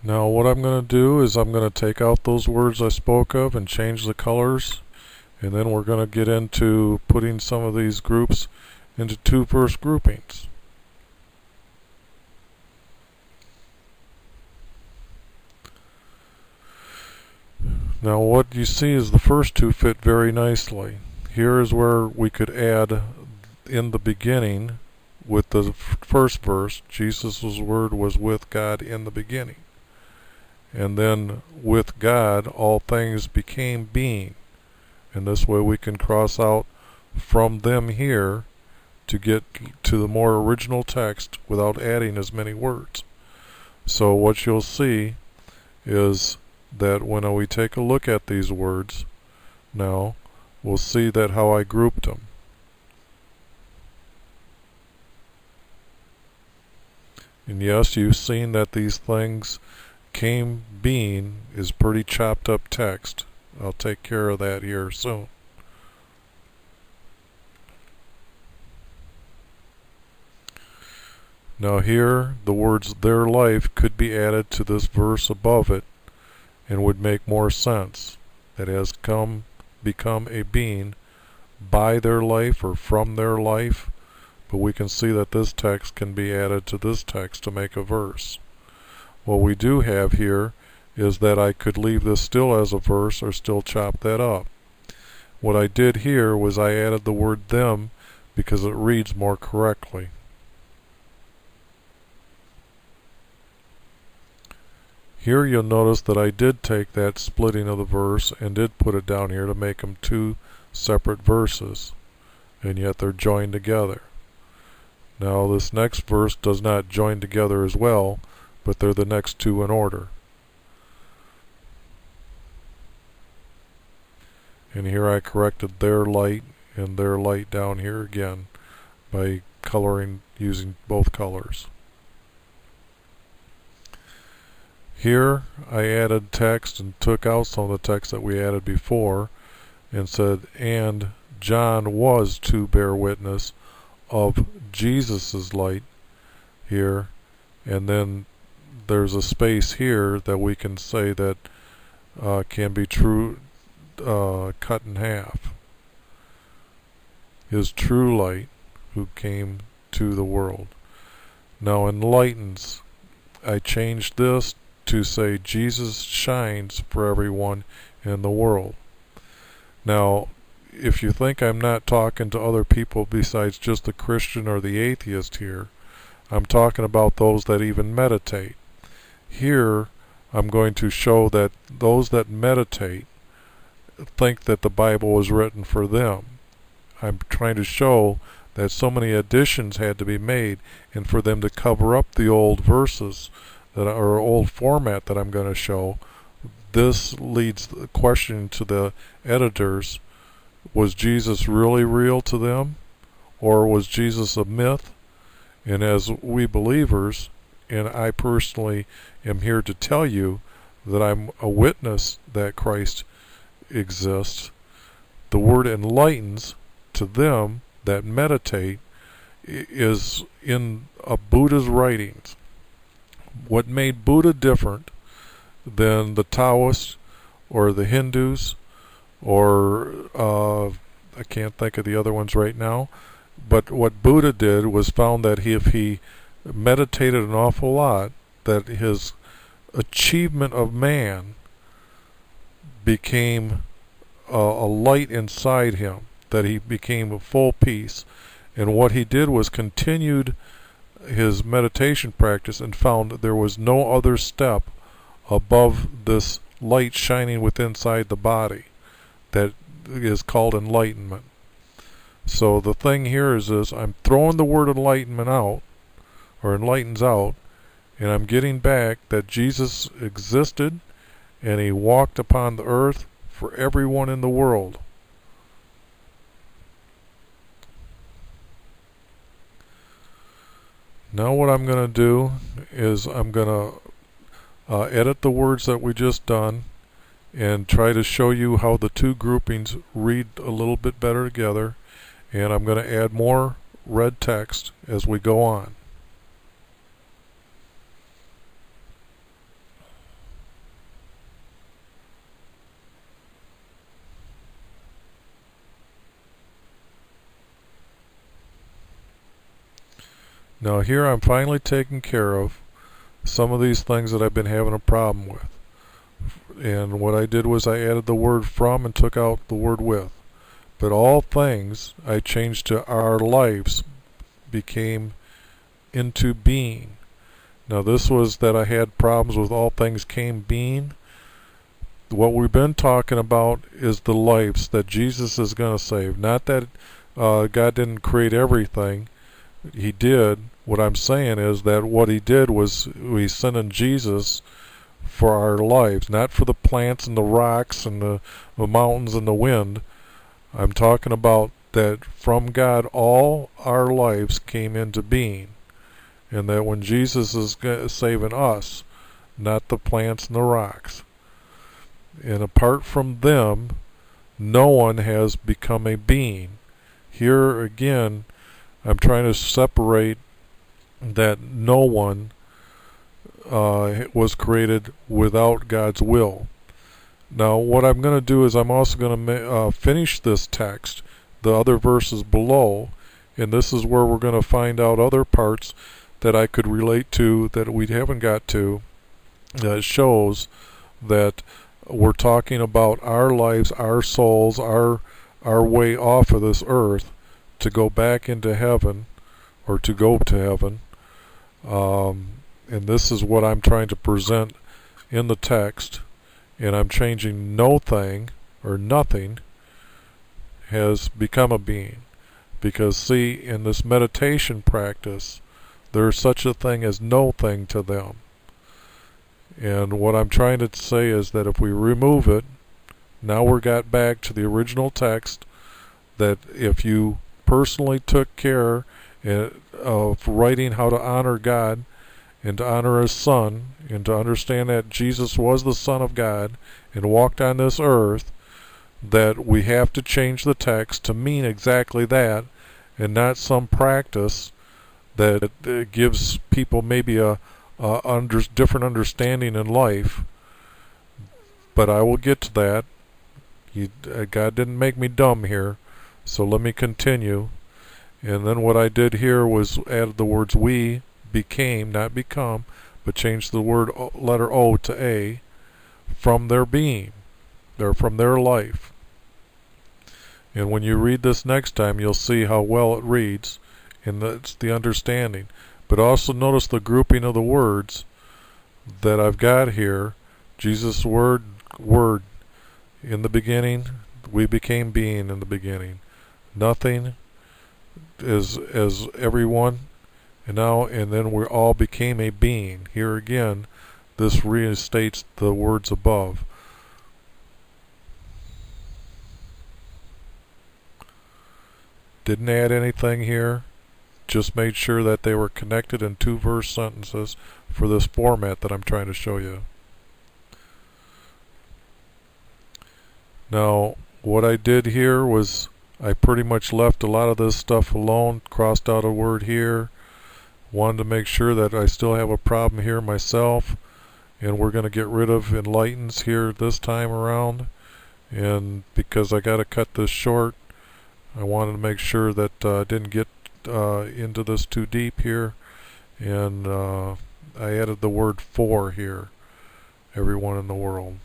Now what I'm going to do is I'm going to take out those words I spoke of and change the colors, and then we're going to get into putting some of these groups into two verse groupings. Now what you see is the first two fit very nicely. Here is where we could add in the beginning with the first verse, Jesus' word was with God in the beginning. And then with God all things became being. And this way we can cross out from them here to get to the more original text without adding as many words. So what you'll see is that when we take a look at these words now, we'll see that how I grouped them. And yes, you've seen that these things came being is pretty chopped up text. I'll take care of that here soon. Now here, the words their life could be added to this verse above it and would make more sense. That has become a being by their life or from their life. But we can see that this text can be added to this text to make a verse. What we do have here is that I could leave this still as a verse or still chop that up. What I did here was I added the word them because it reads more correctly. Here you'll notice that I did take that splitting of the verse and did put it down here to make them two separate verses, and yet they're joined together. Now this next verse does not join together as well, but they're the next two in order. And here I corrected their light and their light down here again by coloring using both colors. Here I added text and took out some of the text that we added before and said, and John was to bear witness of Jesus's light here, and then there's a space here that we can say that can be true, cut in half. His true light who came to the world. Now enlightens, I changed this to say Jesus shines for everyone in the world. Now if you think I'm not talking to other people besides just the Christian or the atheist here, I'm talking about those that even meditate. Here I'm going to show that those that meditate think that the Bible was written for them. I'm trying to show that so many additions had to be made, and for them to cover up the old verses that are old format that I'm going to show, this leads the question to the editors: was Jesus really real to them, or was Jesus a myth? And as we believers, and I personally am here to tell you that I'm a witness that Christ exists, the word enlightens to them that meditate is in Buddha's writings. What made Buddha different than the Taoists or the Hindus or I can't think of the other ones right now, but what Buddha did was found that if he meditated an awful lot, that his achievement of man became a light inside him, that he became a full peace. And what he did was continued his meditation practice and found that there was no other step above this light shining within inside the body that is called enlightenment. So the thing here is this: I'm throwing the word enlightenment out, or enlightens out, and I'm getting back that Jesus existed and he walked upon the earth for everyone in the world. Now what I'm going to do is I'm going to edit the words that we just done and try to show you how the two groupings read a little bit better together, and I'm going to add more red text as we go on. Now here I'm finally taking care of some of these things that I've been having a problem with. And what I did was I added the word from and took out the word with. But all things I changed to our lives became into being. Now this was that I had problems with all things came being. What we've been talking about is the lives that Jesus is going to save. Not that God didn't create everything. He did. What I'm saying is that what he did was we sent in Jesus for our lives, not for the plants and the rocks and the mountains and the wind. I'm talking about that from God all our lives came into being, and that when Jesus is saving us, not the plants and the rocks. And apart from them, no one has become a being. Here again, I'm trying to separate that no one was created without God's will. Now what I'm going to do is I'm also going to finish this text, the other verses below, and this is where we're going to find out other parts that I could relate to that we haven't got to, that shows that we're talking about our lives, our souls, our way off of this earth to go back into heaven, or to go to heaven. And this is what I'm trying to present in the text, and I'm changing no thing or nothing has become a being. Because see, in this meditation practice, there's such a thing as no thing to them. And what I'm trying to say is that if we remove it, now we're got back to the original text, that if you personally took care of writing how to honor God and to honor his Son, and to understand that Jesus was the Son of God and walked on this earth, that we have to change the text to mean exactly that, and not some practice that gives people maybe a different understanding in life. But I will get to that. God didn't make me dumb here, so let me continue. And then what I did here was added the words we, became, not become, but changed the word letter O to A, from their being, or from their life. And when you read this next time, you'll see how well it reads, and that's the understanding. But also notice the grouping of the words that I've got here. Jesus' word, in the beginning, we became being in the beginning. Nothing is as everyone, and then we all became a being. Here again, this reinstates the words above. Didn't add anything here. Just made sure that they were connected in 2-verse sentences for this format that I'm trying to show you. Now, what I did here was I pretty much left a lot of this stuff alone, crossed out a word here, wanted to make sure that I still have a problem here myself, and we're going to get rid of enlightens here this time around. And because I got to cut this short, I wanted to make sure that I didn't get into this too deep here, and I added the word for here, everyone in the world.